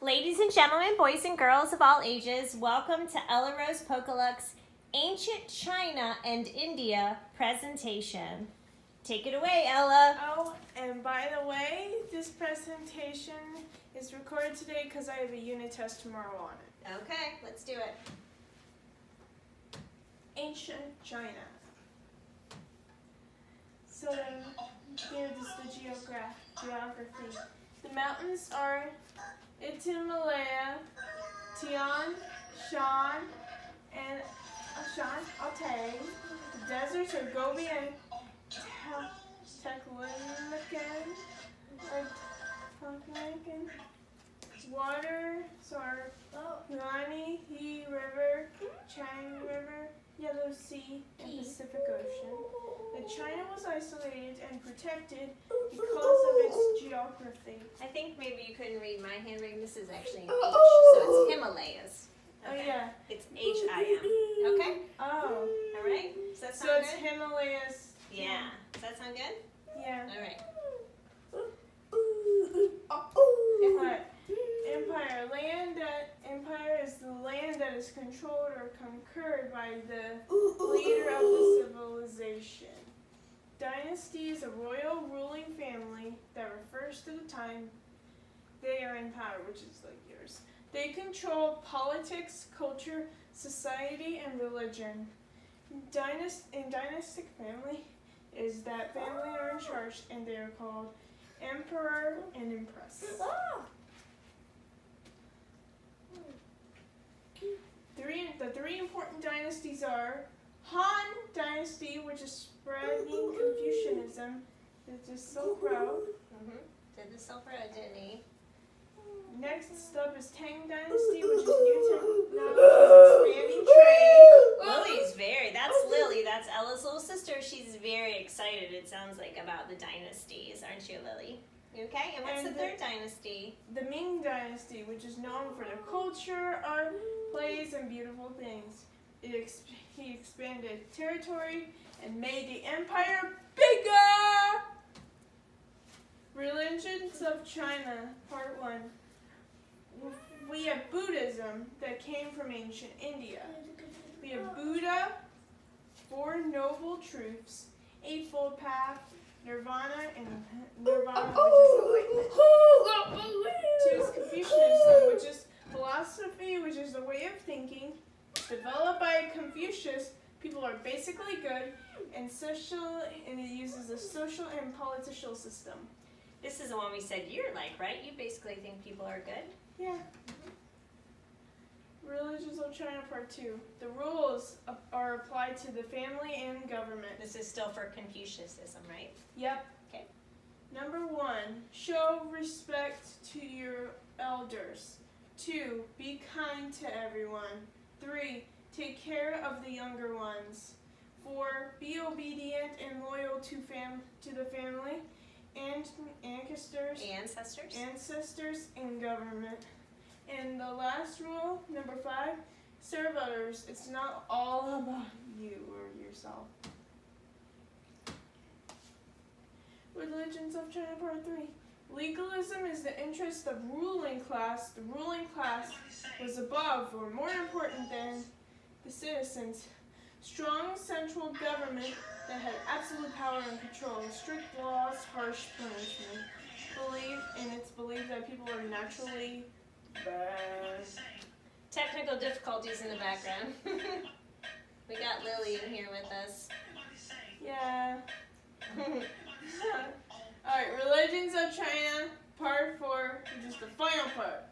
Ladies and gentlemen, boys and girls of all ages, welcome to Ella Rose Pokaluk's Ancient China and India presentation. Take it away, Ella. Oh, and by the way, this presentation is recorded today because I have a unit test tomorrow on it. Okay, let's do it. Ancient China. So here is the geography. The mountains are Himalaya, Tian Shan, and Altai. The deserts are Gobi and Taklamakan. Waters are Huani, He River, Chang River, Yellow Sea, and Pacific Ocean. And China was isolated and protected because of its geography. I think maybe you couldn't read my handwriting. This is actually an H, so it's Himalayas. Okay. Oh yeah. It's H-I-M. Okay? Oh. All right. Does that So sound it's good? Himalayas. Yeah. Does that sound good? Yeah. All right. Empire is the land that is controlled or conquered by the leader of the civilization. Dynasty is a royal ruling family that refers to the time they are in power, which is like yours. They control politics, culture, society, and religion. Dynastic family is that family are in charge, and they are called emperor and empress. The three important dynasties are Han Dynasty, which is spreading Confucianism. It's the Silk Road. Did the Silk Road, didn't he? Next up is Tang Dynasty, which is new technology, expanding trade. That's Lily, that's Ella's little sister. She's very excited, it sounds like, about the dynasties, aren't you, Lily? You okay? And what's the third dynasty? The Ming Dynasty, which is known for their culture, art, plays, and beautiful things. He expanded territory and made the empire bigger! Religions of China, Part 1. We have Buddhism that came from ancient India. We have Buddha, Four Noble Truths, Eightfold Path, Nirvana, which is enlightenment. 2 is Confucianism, which is philosophy, which is the way of thinking. Developed by Confucius, people are basically good, and it uses a social and political system. This is the one we said you're like, right? You basically think people are good? Yeah. Religions of China, Part 2. The rules are applied to the family and government. This is still for Confucianism, right? Yep. Okay. Number 1, show respect to your elders. 2, be kind to everyone. 3, take care of the younger ones. 4, be obedient and loyal to the family and ancestors and government. And the last rule, number 5, serve others. It's not all about you or yourself. Religions of China, Part 3. Legalism is the interest of ruling class. The ruling class was above or more important than the citizens. Strong central government that had absolute power and control. Strict laws, harsh punishment. It's believed that people are naturally bad. Technical difficulties in the background. We got Lily in here with us. Yeah. Alright, Religions of China, Part 4, which is the final part.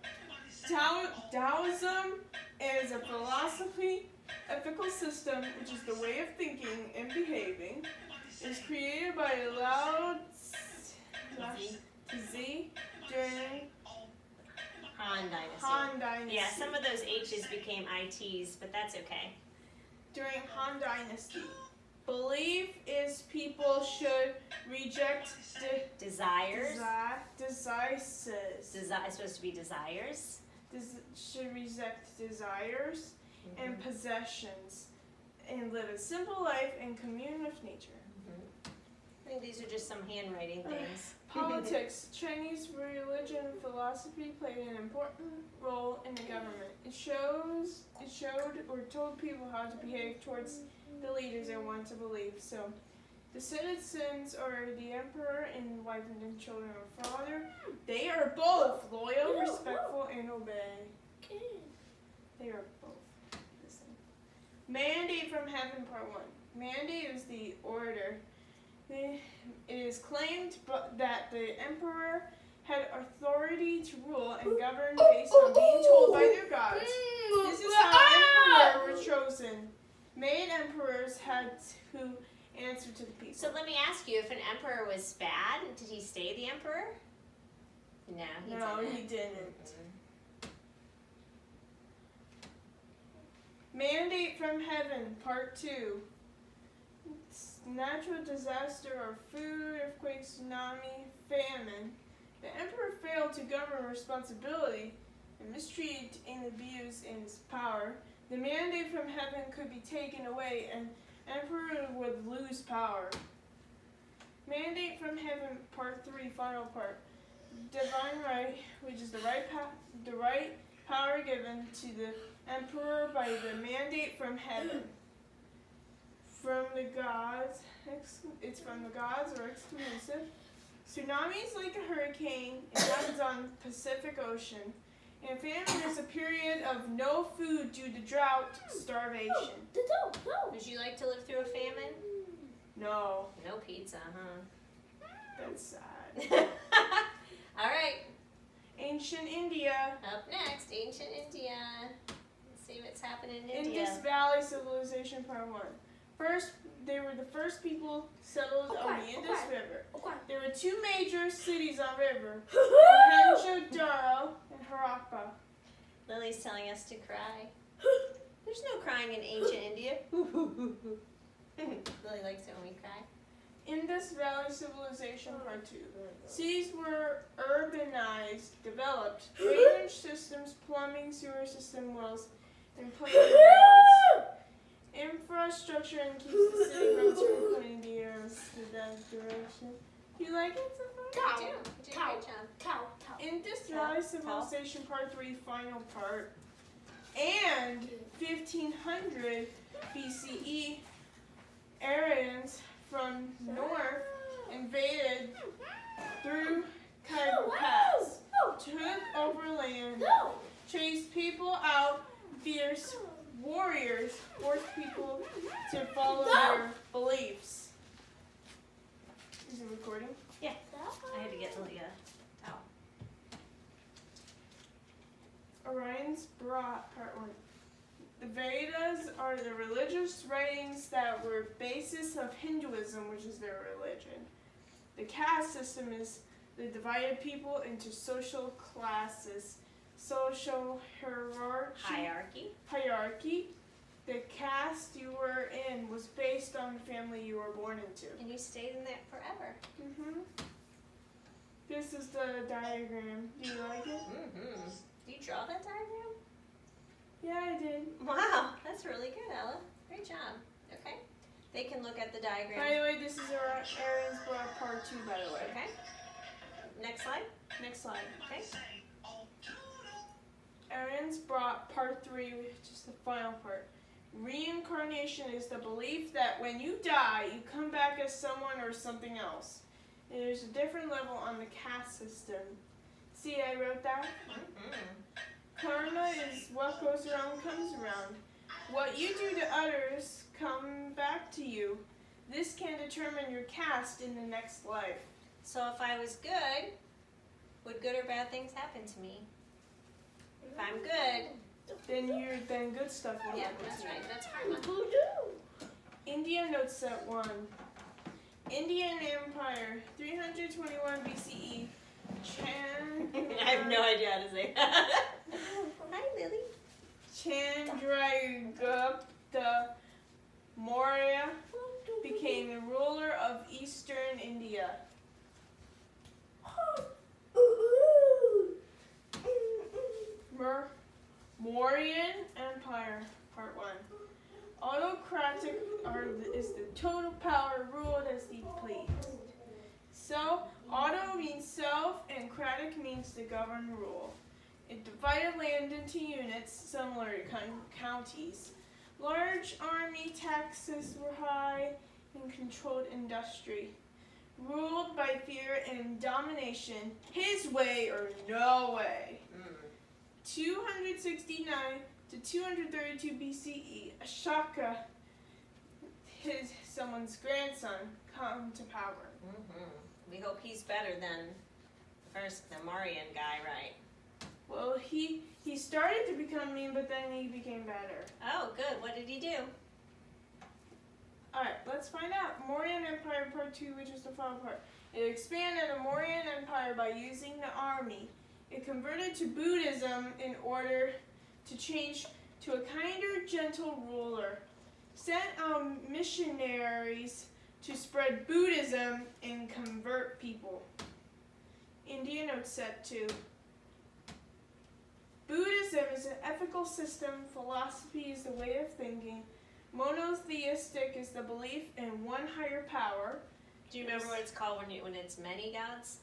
Taoism is a philosophy, ethical system, which is the way of thinking and behaving. It was created by Lao Tzu during Han Dynasty. Yeah, some of those H's became ITs, but that's okay. During Han Dynasty. Belief is people should reject desires. It's supposed to be desires. Should reject desires and possessions and live a simple life and commune with nature. think these are just some handwriting things. Politics. Chinese religion and philosophy played an important role in the government. It showed or told people how to behave towards the leaders they want to believe. So, the citizens are the emperor and wife and children or father. They are both loyal, respectful, and obey. They are both. Listen. Mandate from heaven, part 1. Mandate is the order. It is claimed that the emperor had authority to rule and govern based on being told by their gods. This is how emperors were chosen. Made emperors had to answer to the people. So let me ask you, if an emperor was bad, did he stay the emperor? No, he didn't. Mandate from heaven, part 2. Natural disaster or food, earthquake, tsunami, famine. The emperor failed to govern responsibility and mistreated and abused in his power. The mandate from heaven could be taken away and emperor would lose power. Mandate from heaven, part 3, final part. Divine right, which is the right power given to the emperor by the mandate from heaven. From the gods, it's from the gods or exclusive. Tsunamis like a hurricane, it happens on the Pacific Ocean. And famine is a period of no food due to drought, starvation. Would you like to live through a famine? No. No pizza, huh? That's sad. All right. Ancient India. Up next, ancient India. Let's see what's happening in India. Indus Valley Civilization, part 1. First, they were the first people settled on the Indus River. There were 2 major cities on river, Mohenjo-daro and Harappa. Lily's telling us to cry. There's no crying in ancient India. Lily likes it when we cry. Indus Valley Civilization, part 2. Cities were urbanized, developed, drainage systems, plumbing, sewer system, wells, and playgrounds. Infrastructure and keeps the city from turning the arrows to that direction. Do you like it so far? I do. You did a great job. Indus Valley Civilization, part 3, final part. And 1500 BCE, Aryans from north invaded through Khyber Pass, took over land, chased people out, fierce warriors forced people to follow their beliefs. Is it recording? Yeah. I had to get Lily a towel. Orion's Brat, part 1. The Vedas are the religious writings that were basis of Hinduism, which is their religion. The caste system is the divided people into social classes, social hierarchy. The caste you were in was based on the family you were born into. And you stayed in that forever. This is the diagram. Do you like it? Did you draw that diagram? Yeah, I did. Wow, that's really good, Ella. Great job. Okay. They can look at the diagram. By the way, this is Aaron's Blood part 2, by the way. Okay. Next slide. Next slide. Okay. Aaron's brought part 3, which is the final part. Reincarnation is the belief that when you die, you come back as someone or something else. And there's a different level on the caste system. See, I wrote that? Karma is what goes around comes around. What you do to others come back to you. This can determine your caste in the next life. So if I was good, would good or bad things happen to me? If I'm good, then good stuff will yeah, happen that's to you. right. That's karma. India notes set 1. Indian Empire, 321 BCE. I have no idea how to say that. Hi, Lily. Chandragupta Maurya became the ruler of eastern India. Mauryan Empire, part 1. Autocratic is the total power ruled as they please. So, auto means self and cratic means to govern rule. It divided land into units similar to counties. Large army taxes were high and controlled industry. Ruled by fear and domination, his way or no way. 269 to 232 BCE, Ashaka, someone's grandson, come to power. We hope he's better than the Mauryan guy, right? Well, he started to become mean, but then he became better. Oh, good. What did he do? Alright, let's find out. Mauryan Empire Part 2, which is the final part. It expanded the Mauryan Empire by using the army. It converted to Buddhism in order to change to a kinder, gentle ruler. Sent missionaries to spread Buddhism and convert people. India notes set 2. Buddhism is an ethical system. Philosophy is the way of thinking. Monotheistic is the belief in one higher power. Do you remember what it's called when it's many gods?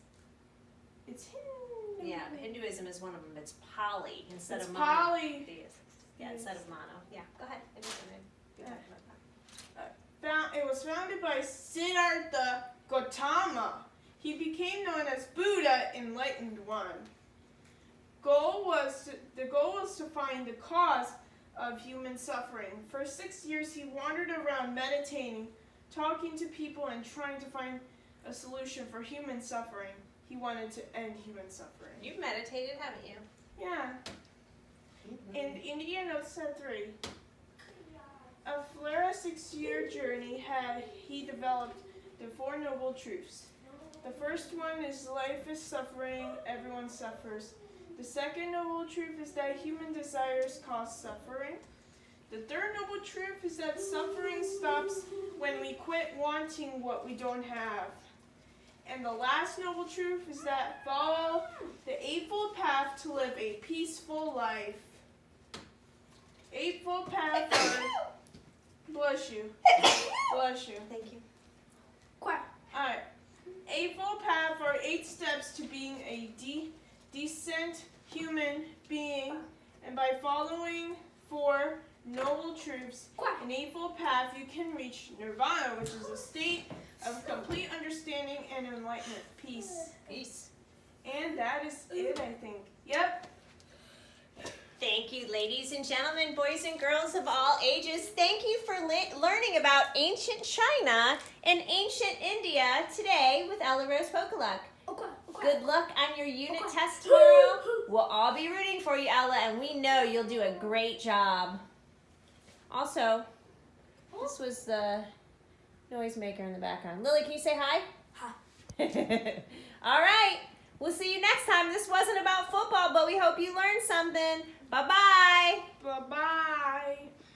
It's Hindu. Yeah, Hinduism is one of them. It's poly instead It's of poly. monotheistic. Yeah, instead of mono. Yeah, go ahead. It was founded by Siddhartha Gautama. He became known as Buddha, Enlightened One. The goal was to find the cause of human suffering. For 6 years, he wandered around meditating, talking to people, and trying to find a solution for human suffering. He wanted to end human suffering. You've meditated, haven't you? Yeah. In India notes set 3. A flare 6-year journey he developed the 4 noble truths. The first one is life is suffering, everyone suffers. The second noble truth is that human desires cause suffering. The third noble truth is that suffering stops when we quit wanting what we don't have. And the last noble truth is that follow the Eightfold Path to live a peaceful life. Eightfold Path are... Bless you. Bless you. Thank you. Alright. Eightfold Path are 8 steps to being a decent human being, and by following 4 noble truths, an Eightfold Path, you can reach nirvana, which is a state of complete understanding and enlightenment. Peace. Peace. And that is it, I think. Yep. Thank you, ladies and gentlemen, boys and girls of all ages. Thank you for learning about ancient China and ancient India today with Ella Rose Pokaluk. Good luck on your unit test tomorrow. We'll all be rooting for you, Ella, and we know you'll do a great job. Also, this was the noisemaker in the background. Lily, can you say hi? Hi. All right. We'll see you next time. This wasn't about football, but we hope you learned something. Bye-bye. Bye-bye.